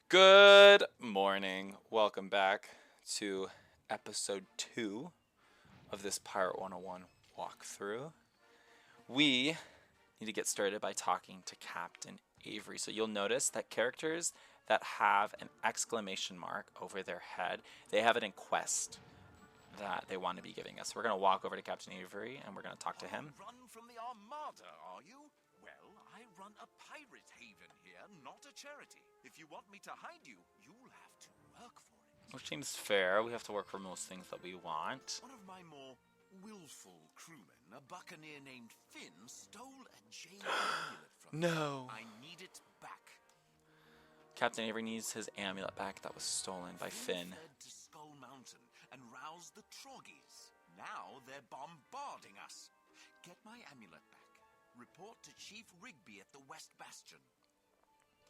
Good morning. Welcome back to episode 2 of this Pirate 101 walkthrough. We need to get started by talking to Captain Avery. So you'll notice that characters that have an exclamation mark over their head, they have it in quest that they want to be giving us. So we're going to walk over to Captain Avery and we're going to talk to him. Run from the Armada, are you? Well, I run a pirate haven here, not a charity. If you want me to hide you, you'll have to work for it. Which seems fair. We have to work for most things that we want. One of my more willful crewmen, a buccaneer named Finn, stole a jade amulet from me. No. I need it back. Captain Avery needs his amulet back that was stolen by Finn. Fled to Skull Mountain and roused the Troggies. Now they're bombarding us. Get my amulet back. Report to Chief Rigby at the West Bastion.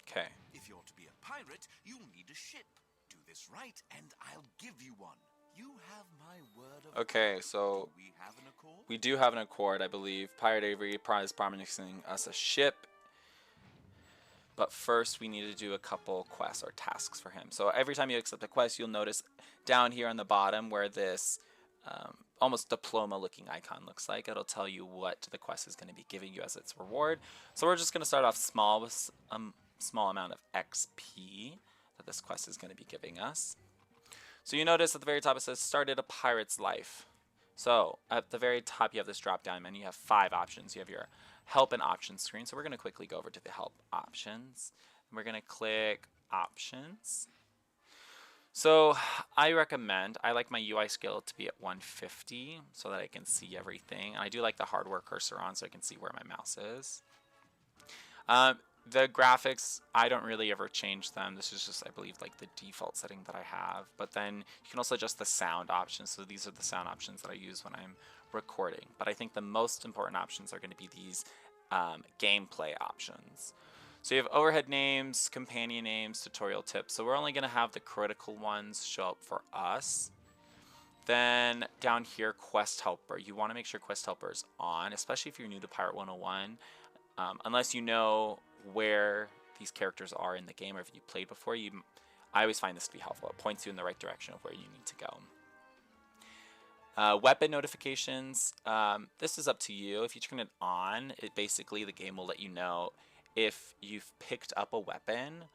Okay. If you're to be a pirate, you'll need a ship. Do this right, and I'll give you one. You have my word of Okay, so we have an accord? we do have an accord, I believe. Pirate Avery is promising us a ship. But first, we need to do a couple quests or tasks for him. So every time you accept a quest, you'll notice down here on the bottom where this almost diploma-looking icon looks like. It'll tell you what the quest is going to be giving you as its reward. So we're just going to start off small with a small amount of XP that this quest is going to be giving us. So you notice at the very top it says started a pirate's life. So at the very top you have this drop down menu. You have 5 options. You have your help and options screen. So we're going to quickly go over to the help options. We're going to click options. So I like my UI scale to be at 150 so that I can see everything. And I do like the hardware cursor on so I can see where my mouse is. The graphics, I don't really ever change them. This is just, I believe, like the default setting that I have. But then you can also adjust the sound options. So these are the sound options that I use when I'm recording. But I think the most important options are going to be these gameplay options. So you have overhead names, companion names, tutorial tips. So we're only going to have the critical ones show up for us. Then down here, quest helper. You want to make sure quest helper is on, especially if you're new to Pirate 101. Unless you know where these characters are in the game or if you played before, I always find this to be helpful. It points you in the right direction of where you need to go. Weapon notifications, this is up to you. If you turn it on, basically the game will let you know if you've picked up a weapon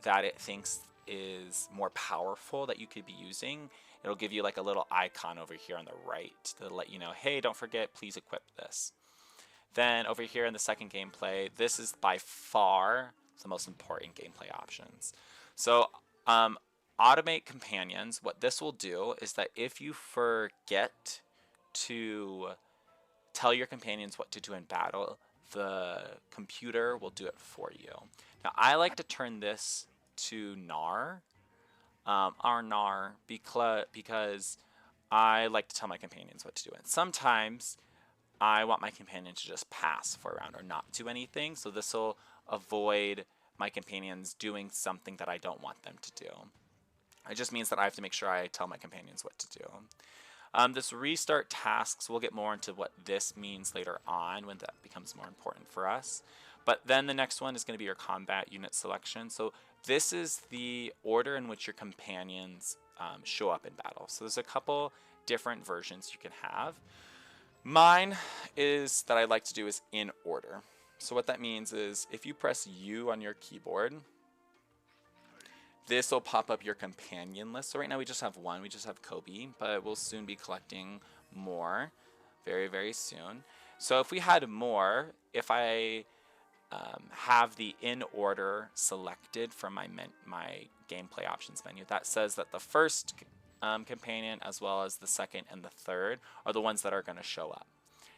that it thinks is more powerful that you could be using. It'll give you like a little icon over here on the right to let you know, hey, don't forget, please equip this. Then over here in the second gameplay, this is by far the most important gameplay options. So automate companions. What this will do is that if you forget to tell your companions what to do in battle, the computer will do it for you. Now I like to turn this to NAR, because I like to tell my companions what to do. And sometimes I want my companion to just pass for a round or not do anything, so this will avoid my companions doing something that I don't want them to do. It just means that I have to make sure I tell my companions what to do. This restart tasks, we'll get more into what this means later on when that becomes more important for us. But then the next one is going to be your combat unit selection. So this is the order in which your companions show up in battle. So there's a couple different versions you can have. Mine is that I like to do is in order. So what that means is if you press U on your keyboard, this will pop up your companion list. So right now we just have one, we just have Kobe, but we'll soon be collecting more very, very soon. So if we had more, if I have the in order selected from my gameplay options menu, that says that the first companion as well as the second and the third are the ones that are going to show up.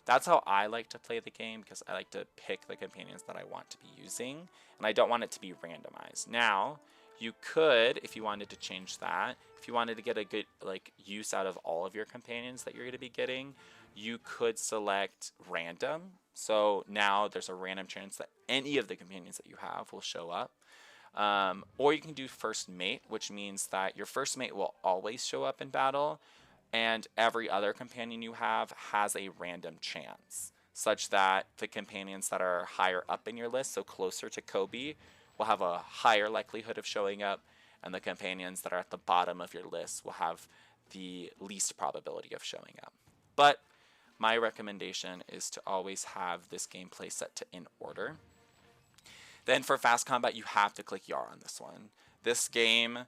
That's how I like to play the game because I like to pick the companions that I want to be using and I don't want it to be randomized. Now you could, if you wanted to change that, if you wanted to get a good use out of all of your companions that you're going to be getting, you could select random. So now there's a random chance that any of the companions that you have will show up. Or you can do first mate, which means that your first mate will always show up in battle, and every other companion you have has a random chance, such that the companions that are higher up in your list, so closer to Kobe, will have a higher likelihood of showing up, and the companions that are at the bottom of your list will have the least probability of showing up. But my recommendation is to always have this gameplay set to in order. Then for fast combat, you have to click YAR on this one. This game,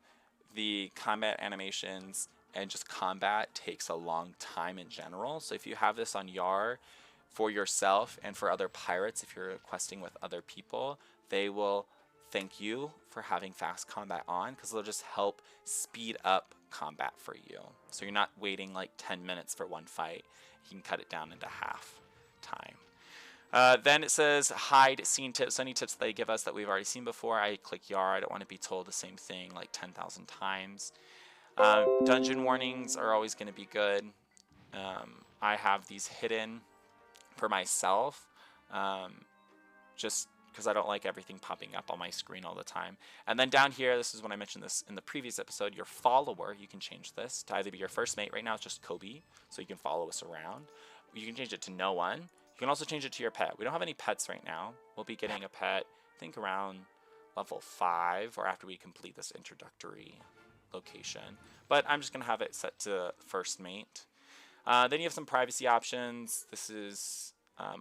the combat animations and just combat takes a long time in general. So if you have this on YAR for yourself and for other pirates, if you're questing with other people, they will thank you for having fast combat on, because it'll just help speed up combat for you. So you're not waiting like 10 minutes for one fight. You can cut it down into half time. Then it says hide scene tips. So any tips that they give us that we've already seen before, I click YAR. I don't want to be told the same thing like 10,000 times. Dungeon warnings are always going to be good. I have these hidden for myself, just because I don't like everything popping up on my screen all the time. And then down here, this is when I mentioned this in the previous episode, your follower, you can change this to either be your first mate. Right now it's just Kobe, so you can follow us around. You can change it to no one. You can also change it to your pet. We don't have any pets right now. We'll be getting a pet, I think around level 5 or after we complete this introductory location. But I'm just going to have it set to first mate. Then you have some privacy options. This is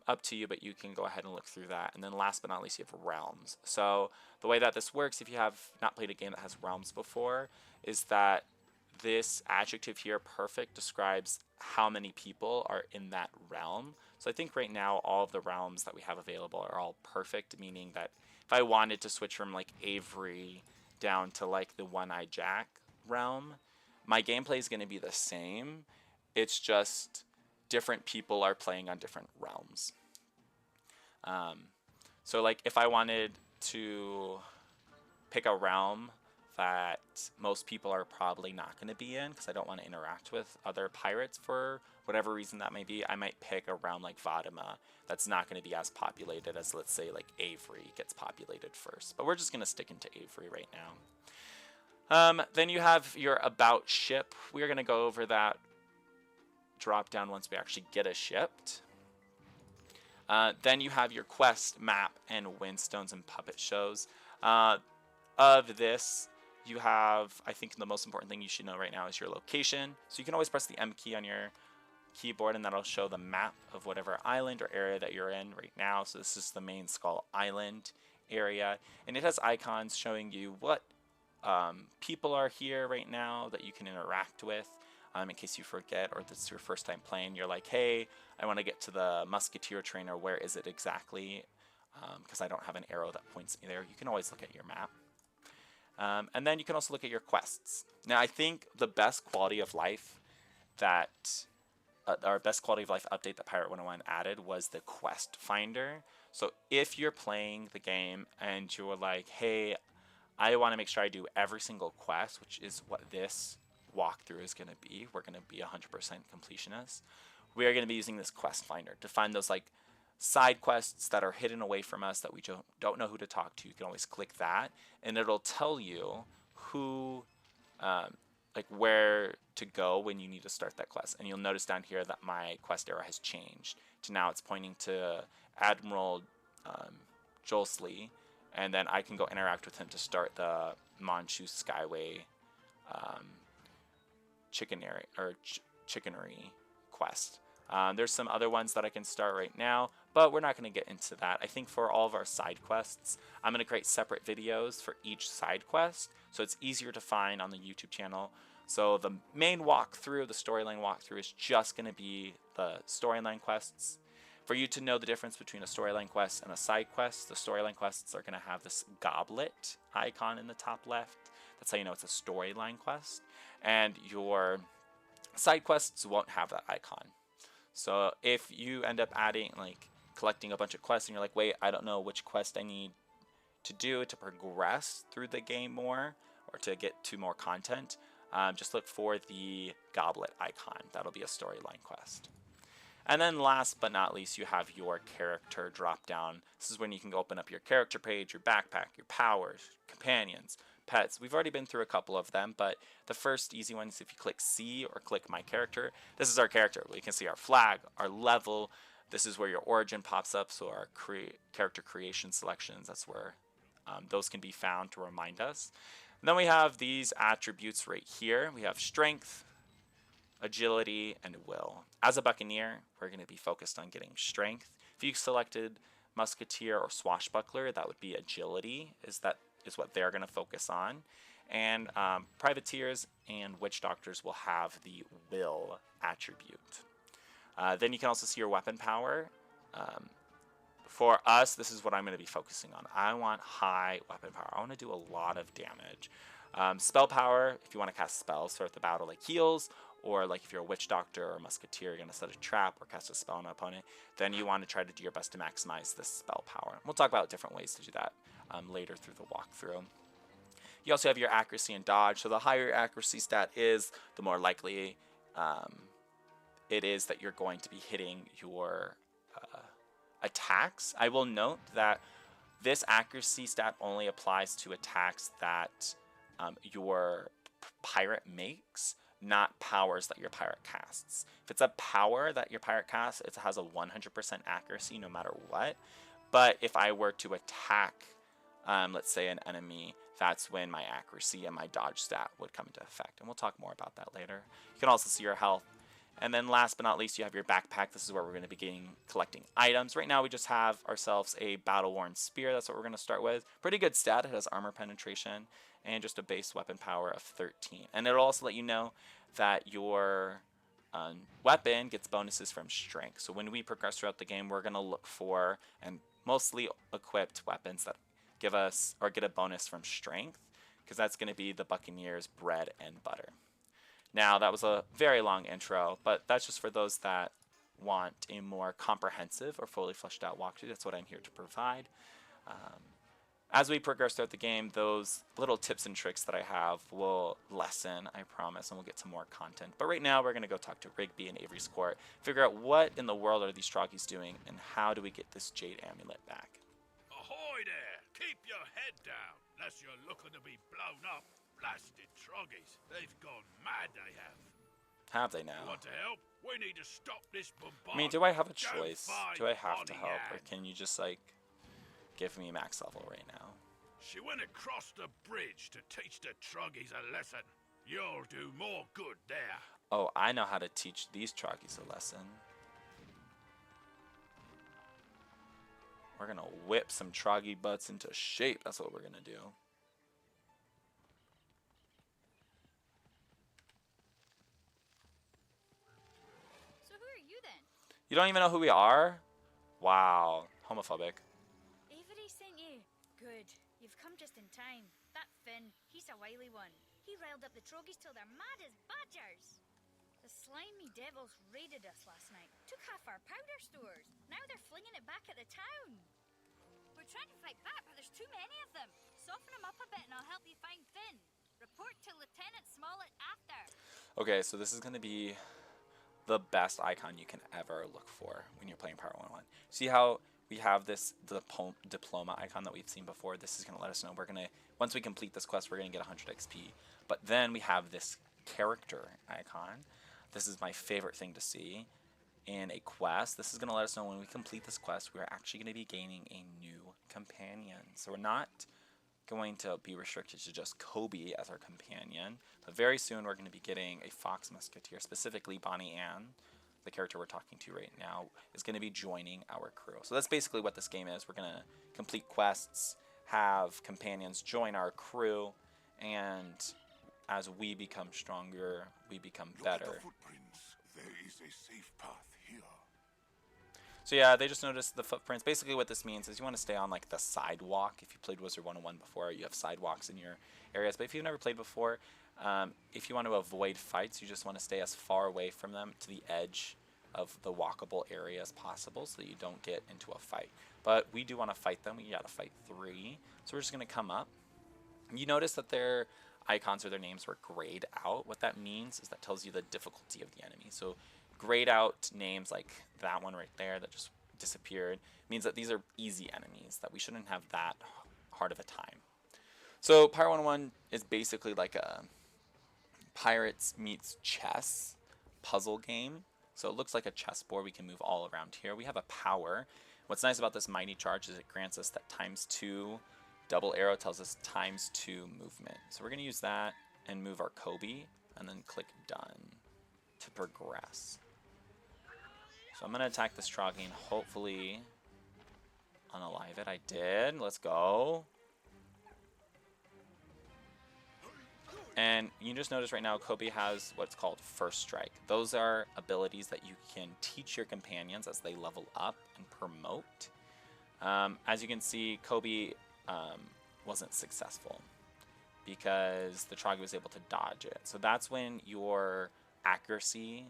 up to you, but you can go ahead and look through that. And then last but not least, you have realms. So the way that this works, if you have not played a game that has realms before, is that this adjective here, perfect, describes how many people are in that realm. So I think right now all of the realms that we have available are all perfect, meaning that if I wanted to switch from like Avery down to like the One-Eyed Jack realm, my gameplay is going to be the same. It's just different people are playing on different realms. So like if I wanted to pick a realm that most people are probably not going to be in, because I don't want to interact with other pirates for whatever reason that may be, I might pick a realm like Vadima that's not going to be as populated as, let's say, like Avery gets populated first. But we're just going to stick into Avery right now. Then you have your about ship. We're going to go over that drop down once we actually get a shipped. Then you have your quest map and windstones and puppet shows. Of this, you have, I think the most important thing you should know right now is your location. So you can always press the M key on your keyboard and that'll show the map of whatever island or area that you're in right now. So this is the main Skull Island area, and it has icons showing you what people are here right now that you can interact with. In case you forget or this is your first time playing, you're like, hey, I want to get to the Musketeer Trainer. Where is it exactly? Because I don't have an arrow that points me there. You can always look at your map. And then you can also look at your quests. Now, I think the best quality of life that, our best quality of life update that Pirate101 added was the quest finder. So if you're playing the game and you're like, hey, I want to make sure I do every single quest, which is what this walkthrough is going to be. We're going to be 100% completionists. We are going to be using this quest finder to find those like side quests that are hidden away from us that we don't know who to talk to. You can always click that and it'll tell you who, like where to go when you need to start that quest. And you'll notice down here that my quest arrow has changed to now it's pointing to Admiral Jolsley, and then I can go interact with him to start the Monshu Skyway chickenery quest. There's some other ones that I can start right now, but we're not going to get into that. I think for all of our side quests, I'm going to create separate videos for each side quest, so it's easier to find on the YouTube channel. So the main walkthrough, the storyline walkthrough, is just going to be the storyline quests. For you to know the difference between a storyline quest and a side quest, the storyline quests are going to have this goblet icon in the top left. That's how you know it's a storyline quest. And your side quests won't have that icon. So if you end up adding, like, collecting a bunch of quests and you're like, wait, I don't know which quest I need to do to progress through the game more or to get to more content, just look for the goblet icon. That'll be a storyline quest. And then last but not least, you have your character drop down. This is when you can open up your character page, your backpack, your powers, companions, pets. We've already been through a couple of them, but the first easy one is if you click C or click My Character. This is our character. We can see our flag, our level. This is where your origin pops up, so our character creation selections, that's where those can be found to remind us. And then we have these attributes right here. We have strength, agility, and will. As a buccaneer, we're going to be focused on getting strength. If you selected musketeer or swashbuckler, that would be agility. That is what they're going to focus on. And privateers and witch doctors will have the will attribute. Then you can also see your weapon power. For us, this is what I'm going to be focusing on. I want high weapon power. I want to do a lot of damage. Spell power, if you want to cast spells, start the battle like heals, or like if you're a witch doctor or a musketeer, you're going to set a trap or cast a spell on an opponent, then you want to try to do your best to maximize this spell power. We'll talk about different ways to do that later through the walkthrough. You also have your accuracy and dodge. So the higher your accuracy stat is, the more likely it is that you're going to be hitting your attacks. I will note that this accuracy stat only applies to attacks that your pirate makes, not powers that your pirate casts. If it's a power that your pirate casts, it has a 100% accuracy no matter what. But if I were to attack, let's say, an enemy, that's when my accuracy and my dodge stat would come into effect. And we'll talk more about that later. You can also see your health. And then last but not least, you have your backpack. This is where we're going to be collecting items. Right now, we just have ourselves a battle-worn spear. That's what we're going to start with. Pretty good stat. It has armor penetration and just a base weapon power of 13. And it'll also let you know that your weapon gets bonuses from strength. So when we progress throughout the game, we're going to look for and mostly equipped weapons that give us or get a bonus from strength, because that's going to be the Buccaneers' bread and butter. Now, that was a very long intro, but that's just for those that want a more comprehensive or fully fleshed out walkthrough. That's what I'm here to provide. As we progress throughout the game, those little tips and tricks that I have will lessen, I promise, and we'll get to more content. But right now, we're going to go talk to Rigby and Avery's court, figure out what in the world are these troggies doing, and how do we get this jade amulet back. Ahoy there! Keep your head down, unless you're looking to be blown up. Blasted troggies. They've gone mad, they have. Have they now? You want to help? We need to stop this bombardment. I mean, do I have a choice? Do I have to help, or can you just, like, give me max level right now? She went across the bridge to teach the troggies a lesson. You'll do more good there. Oh, I know how to teach these troggies a lesson. We're gonna whip some troggy butts into shape. That's what we're gonna do. You don't even know who we are? Wow. Homophobic. Avery sent you. Good. You've come just in time. That Finn, he's a wily one. He riled up the troggies till they're mad as badgers. The slimy devils raided us last night. Took half our powder stores. Now they're flinging it back at the town. We're trying to fight back, but there's too many of them. Soften them up a bit and I'll help you find Finn. Report to Lieutenant Smollett after. Okay, so this is going to be the best icon you can ever look for when you're playing Pirate101. See how we have this diploma icon that we've seen before? This is going to let us know we're going to, once we complete this quest, we're going to get 100 XP. But then we have this character icon. This is my favorite thing to see in a quest. This is going to let us know when we complete this quest, we're actually going to be gaining a new companion. So we're not going to be restricted to just Kobe as our companion, but very soon we're going to be getting a Fox Musketeer, specifically Bonnie Ann, the character we're talking to right now, is going to be joining our crew. So that's basically what this game is. We're going to complete quests, have companions join our crew, and as we become stronger, we become better. Look at the footprints. There is a safe path here. So yeah, they just noticed the footprints. Basically what this means is you want to stay on like the sidewalk. If you played Wizard 101 before, you have sidewalks in your areas. But if you've never played before, if you want to avoid fights, you just want to stay as far away from them to the edge of the walkable area as possible so that you don't get into a fight. But we do want to fight them. We got to fight 3. So we're just going to come up. You notice that their icons or their names were grayed out. What that means is that tells you the difficulty of the enemy. So grayed out names like that one right there that just disappeared means that these are easy enemies, that we shouldn't have that hard of a time. So Pirate101 is basically like a Pirates meets chess puzzle game. So it looks like a chessboard. We can move all around here. We have a power. What's nice about this Mighty Charge is it grants us that ×2 double arrow tells us ×2 movement. So we're going to use that and move our Kobe, and then click done to progress. So I'm going to attack this Troggy and hopefully unalive it. I did. Let's go. And you just notice right now Kobe has what's called First Strike. Those are abilities that you can teach your companions as they level up and promote. As you can see, Kobe wasn't successful because the Troggy was able to dodge it. So that's when your accuracy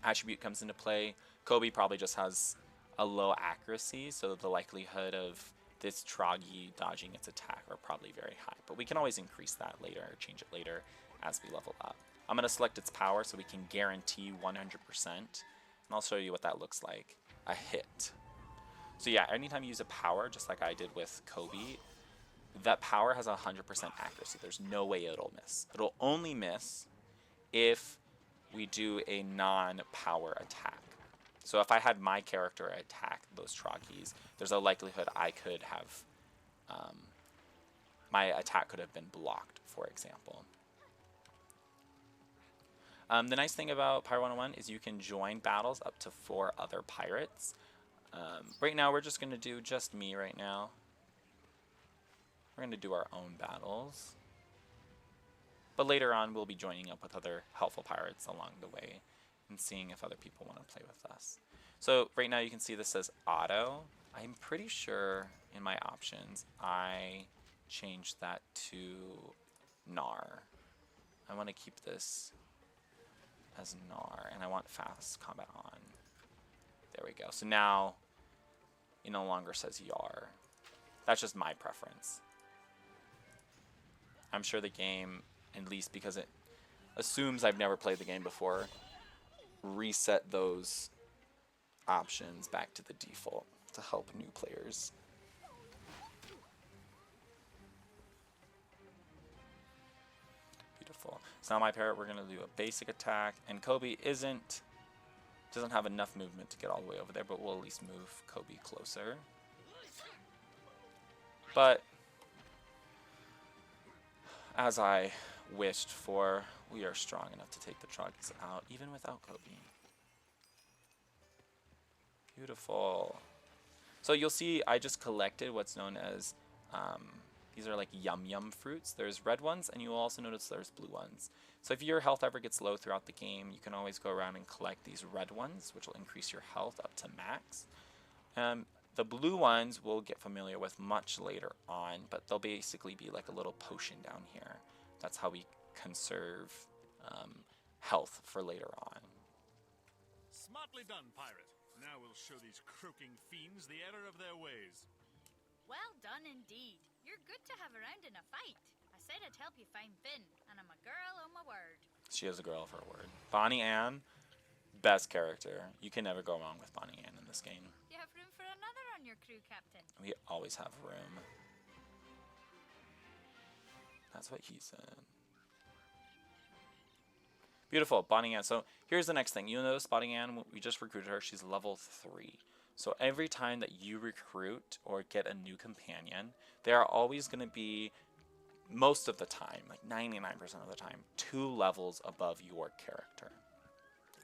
attribute comes into play. Kobe probably just has a low accuracy, so the likelihood of this Troggy dodging its attack are probably very high. But we can always increase that later or change it later as we level up. I'm going to select its power so we can guarantee 100%. And I'll show you what that looks like. A hit. So yeah, anytime you use a power, just like I did with Kobe, that power has 100% accuracy. There's no way it'll miss. It'll only miss if we do a non-power attack. So if I had my character attack those Troggies, there's a likelihood I could have, my attack could have been blocked, for example. The nice thing about Pirate101 is you can join battles up to 4 other pirates. Right now we're just going to do just me right now. We're going to do our own battles. But later on we'll be joining up with other helpful pirates along the way and seeing if other people want to play with us. So right now you can see this says auto. I'm pretty sure in my options I changed that to NAR. I want to keep this as NAR and I want fast combat on. There we go. So now it no longer says YAR. That's just my preference. I'm sure the game, at least because it assumes I've never played the game before, reset those options back to the default to help new players. Beautiful. So now my parrot, we're going to do a basic attack, and Kobe doesn't have enough movement to get all the way over there, but we'll at least move Kobe closer. But as I wished for, we are strong enough to take the Troggies out, even without Kobe. Beautiful. So you'll see I just collected what's known as, these are like yum yum fruits. There's red ones, and you'll also notice there's blue ones. So if your health ever gets low throughout the game, you can always go around and collect these red ones, which will increase your health up to max. The blue ones we'll get familiar with much later on, but they'll basically be like a little potion down here. That's how we conserve health for later on. Smartly done, pirate. Now we'll show these croaking fiends the error of their ways. Well done indeed. You're good to have around in a fight. I said I'd help you find Finn, and I'm a girl on my word. She is a girl of her word. Bonnie Ann, best character. You can never go wrong with Bonnie Ann in this game. You have room for another on your crew, Captain. We always have room. That's what he said. Beautiful, Bonnie Ann. So here's the next thing. You'll notice Bonnie Ann, we just recruited her. She's level 3. So every time that you recruit or get a new companion, they are always going to be, most of the time, like 99% of the time, 2 levels above your character.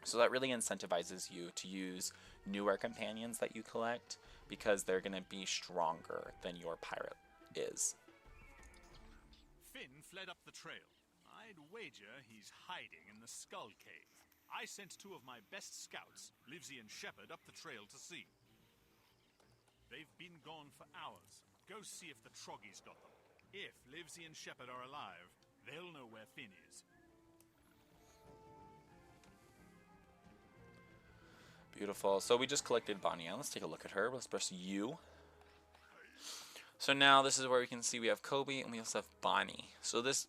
So that really incentivizes you to use newer companions that you collect because they're going to be stronger than your pirate is. Finn fled up the trail. I'd wager he's hiding in the Skull Cave. I sent 2 of my best scouts, Livesey and Shepard, up the trail to see. They've been gone for hours. Go see if the Troggies got them. If Livesey and Shepard are alive, they'll know where Finn is. Beautiful. So we just collected Bonnie Ann. Let's take a look at her. Let's press U. So now this is where we can see we have Kobe and we also have Bonnie. So this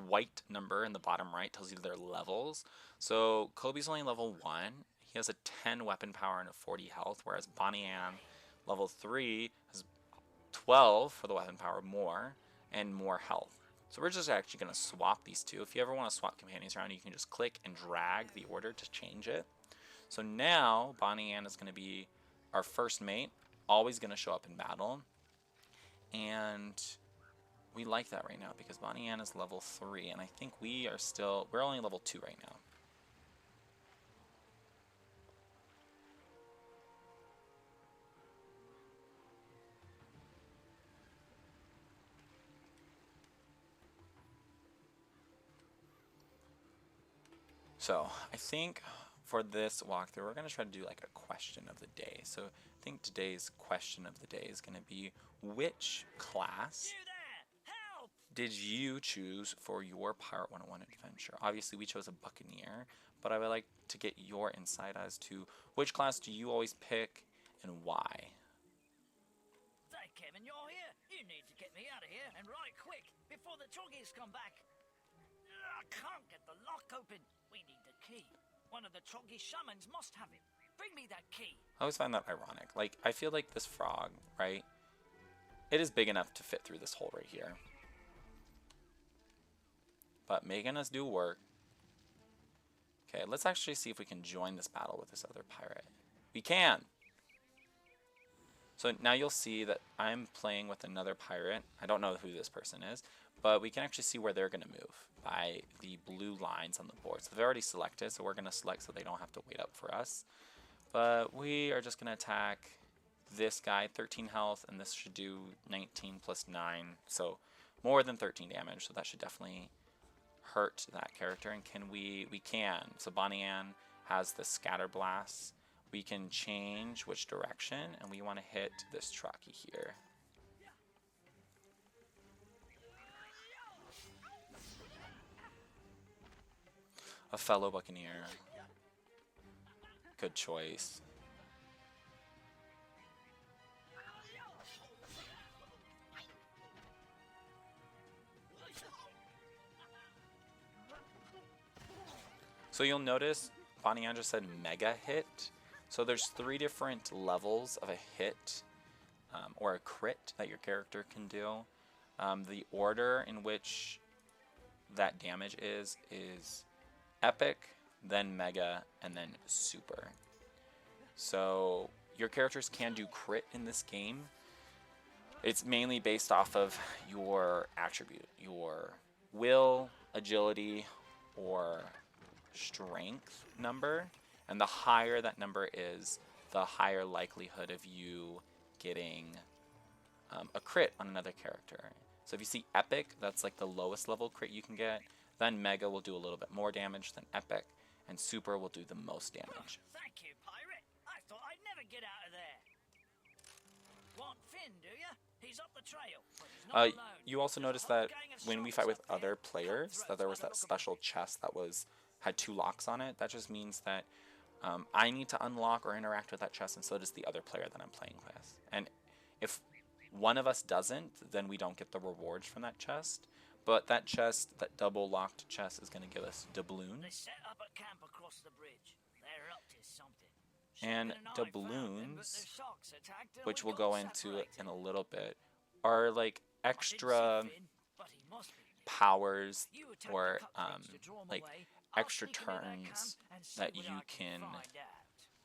white number in the bottom right tells you their levels. So Kobe's only level 1. He has a 10 weapon power and a 40 health, whereas Bonnie Ann, level 3, has 12 for the weapon power more and more health. So we're just actually going to swap these two. If you ever want to swap companions around, you can just click and drag the order to change it. So now Bonnie Ann is going to be our first mate, always going to show up in battle. And we like that right now because Bonnie Ann is level 3, and I think we're only level 2 right now. So I think for this walkthrough, we're going to try to do like a question of the day. So I think today's question of the day is going to be, which class did you choose for your Pirate 101 adventure? Obviously, we chose a Buccaneer, but I would like to get your insight as to which class do you always pick and why? Hey, Kevin, you're here. You need to get me out of here, and right quick, before the Troggies come back. I can't get the lock open. We need the key. One of the Troggy shamans must have it. Bring me that key. I always find that ironic. Like, I feel like this frog, right? It is big enough to fit through this hole right here. But making us do work. Okay, let's actually see if we can join this battle with this other pirate. We can! So now you'll see that I'm playing with another pirate. I don't know who this person is, but we can actually see where they're going to move by the blue lines on the board. So they've already selected, so we're going to select so they don't have to wait up for us. But we are just going to attack this guy, 13 health, and this should do 19 plus 9, so more than 13 damage, so that should definitely hurt that character. And can we can. So Bonnie Ann has the scatter blast. We can change which direction, and we want to hit this Troggy here. A fellow Buccaneer. Good choice. So you'll notice Bonnie Ann just said mega hit. So there's 3 different levels of a hit or a crit that your character can do. The order in which that damage is epic, then mega, and then super. So your characters can do crit in this game. It's mainly based off of your attribute, your will, agility, or strength number. And the higher that number is, the higher likelihood of you getting a crit on another character. So if you see epic, that's like the lowest level crit you can get. Then mega will do a little bit more damage than epic, and super will do the most damage. Thank you, pirate. I thought I'd never get out of there. Want Finn, do you? He's up the trail, but he's not alone. You also notice that when we fight with other players, that there was that special chest that had 2 locks on it. That just means that I need to unlock or interact with that chest, and so does the other player that I'm playing with. And if one of us doesn't, then we don't get the rewards from that chest. But that chest, that double locked chest, is going to give us doubloons. They set up a camp across the bridge. They're up to something. And Shepard I found them, but doubloons, the sharks attacked and which we we'll got go into separated. in a little bit, are like I didn't see extra Finn, but he must be dead. powers You attack or the cupcakes to draw 'em like away. I'll extra sneak into that turns camp and see that what you I can find out.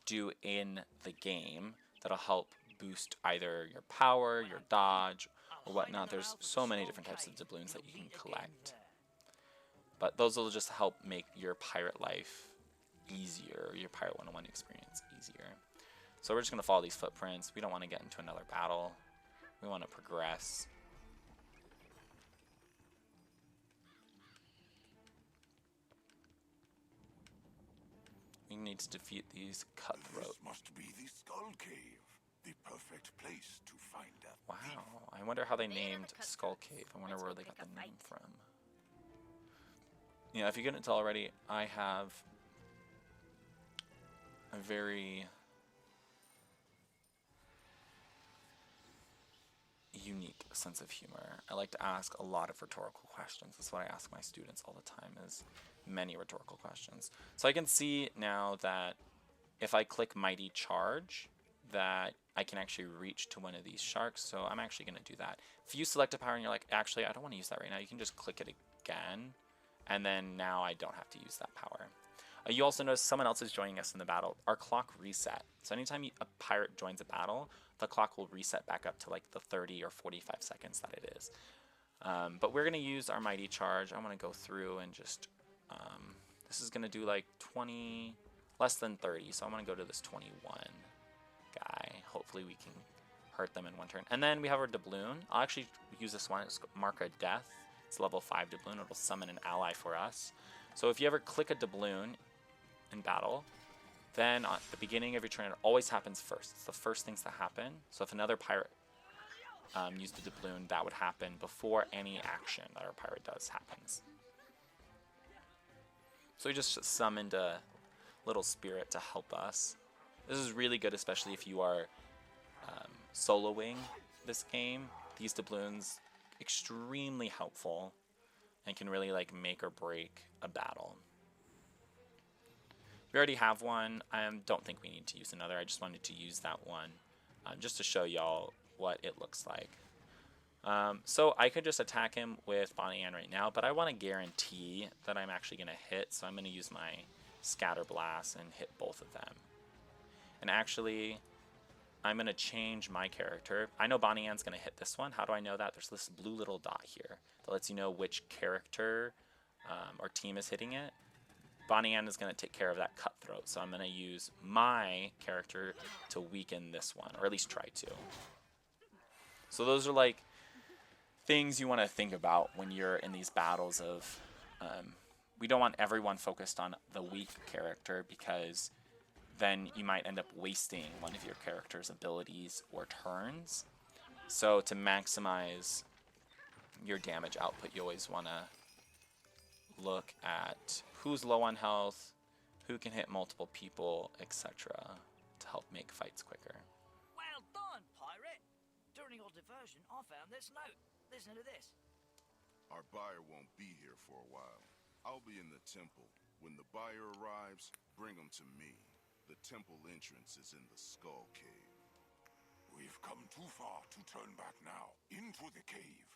do in the game that'll help boost either your power, your dodge, or whatnot. There's so many different types of doubloons that you can collect. But those will just help make your pirate life easier, your Pirate 101 experience easier. So we're just going to follow these footprints. We don't want to get into another battle. We want to progress. We need to defeat these cutthroats. This must be the Skull Cave, the perfect place to find a thief. Wow, I wonder how they There are named the Skull cutthroats. Cave. I wonder Let's where go they got pick the a name fight. from. Yeah, if you couldn't tell already, I have a very unique sense of humor. I like to ask a lot of rhetorical questions. That's what I ask my students all the time, is many rhetorical questions. So I can see now that if I click Mighty Charge, that I can actually reach to one of these sharks. So I'm actually going to do that. If you select a power and you're like, actually, I don't want to use that right now, you can just click it again. And then now I don't have to use that power. You also notice someone else is joining us in the battle. Our clock reset. So anytime a pirate joins a battle, the clock will reset back up to like the 30 or 45 seconds that it is. But we're going to use our Mighty Charge. I want to go through and just, this is going to do like 20, less than 30. So I'm going to go to this 21 guy. Hopefully we can hurt them in one turn. And then we have our Doubloon. I'll actually use this one. It's Mark a Death. It's level 5 Doubloon. It'll summon an ally for us. So if you ever click a Doubloon in battle, then at the beginning of your turn, it always happens first. It's the first things that happen. So if another pirate used a Doubloon, that would happen before any action that our pirate does happens. So we just summoned a little spirit to help us. This is really good, especially if you are soloing this game. These Doubloons, extremely helpful and can really like make or break a battle. We already have one. I don't think we need to use another. I just wanted to use that one just to show y'all what it looks like. So I could just attack him with Bonnie Ann right now, but I want to guarantee that I'm actually going to hit, so I'm going to use my Scatter Blast and hit both of them. And actually, I'm going to change my character. I know Bonnie Ann's going to hit this one. How do I know that? There's this blue little dot here that lets you know which character or team is hitting it. Bonnie Ann is going to take care of that Cutthroat, so I'm going to use my character to weaken this one, or at least try to. So those are like things you want to think about when you're in these battles of, we don't want everyone focused on the weak character, because then you might end up wasting one of your character's abilities or turns. So to maximize your damage output, you always want to look at who's low on health, who can hit multiple people, etc. to help make fights quicker. Well done, pirate. During your diversion, I found this note. Listen to this. Our buyer won't be here for a while. I'll be in the temple. When the buyer arrives, bring him to me. The temple entrance is in the Skull Cave. We've come too far to turn back now. Into the cave.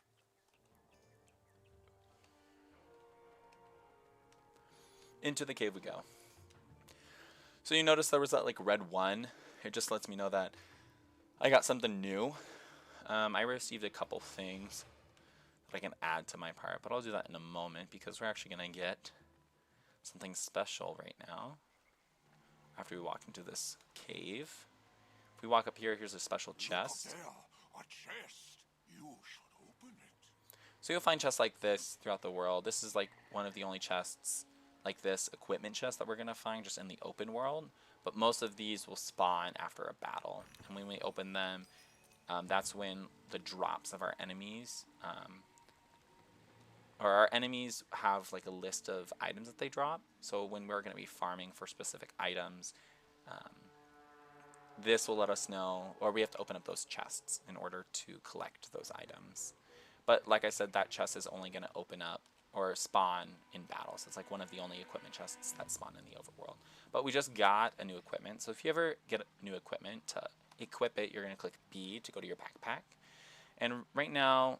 Into the cave we go. So you notice there was that like red 1. It just lets me know that I got something new. I received a couple things that I can add to my pirate, but I'll do that in a moment because we're actually going to get something special right now after we walk into this cave. If we walk up here, here's a special chest. Look up there, a chest. You should open it. So you'll find chests like this throughout the world. This is like one of the only chests like this equipment chest that we're going to find just in the open world. But most of these will spawn after a battle. And when we open them, that's when the drops of our enemies, or our enemies have like a list of items that they drop. So when we're going to be farming for specific items, this will let us know, or we have to open up those chests in order to collect those items. But like I said, that chest is only going to open up or spawn in battle. So it's like one of the only equipment chests that spawn in the overworld. But we just got a new equipment. So if you ever get new equipment, to equip it, you're going to click B to go to your backpack. And right now,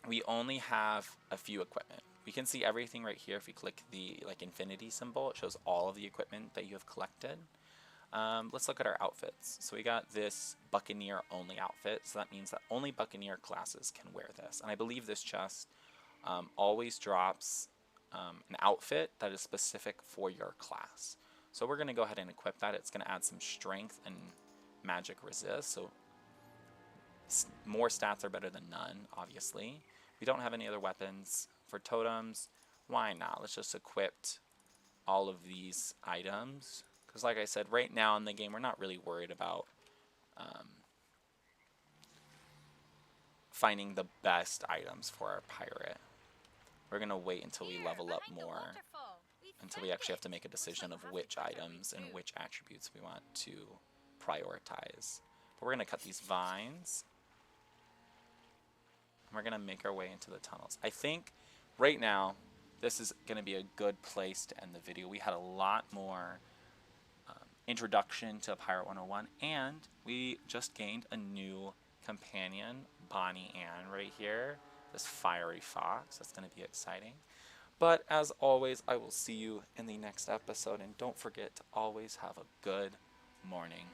we only have a few equipment. We can see everything right here. If we click the like infinity symbol, it shows all of the equipment that you have collected. Let's look at our outfits. So we got this Buccaneer only outfit. So that means that only Buccaneer classes can wear this. And I believe this chest always drops an outfit that is specific for your class. So we're going to go ahead and equip that. It's going to add some strength and magic resist. So more stats are better than none, obviously. We don't have any other weapons. For totems, why not? Let's just equip all of these items. Because like I said, right now in the game, we're not really worried about finding the best items for our pirate. We're going to wait until we level up more, until we actually have to make a decision of which items and which attributes we want to prioritize. But we're going to cut these vines. And we're going to make our way into the tunnels. I think right now, this is going to be a good place to end the video. We had a lot more introduction to Pirate 101, and we just gained a new companion, Bonnie Ann, right here. This fiery fox. That's going to be exciting. But as always, I will see you in the next episode, and don't forget to always have a good morning.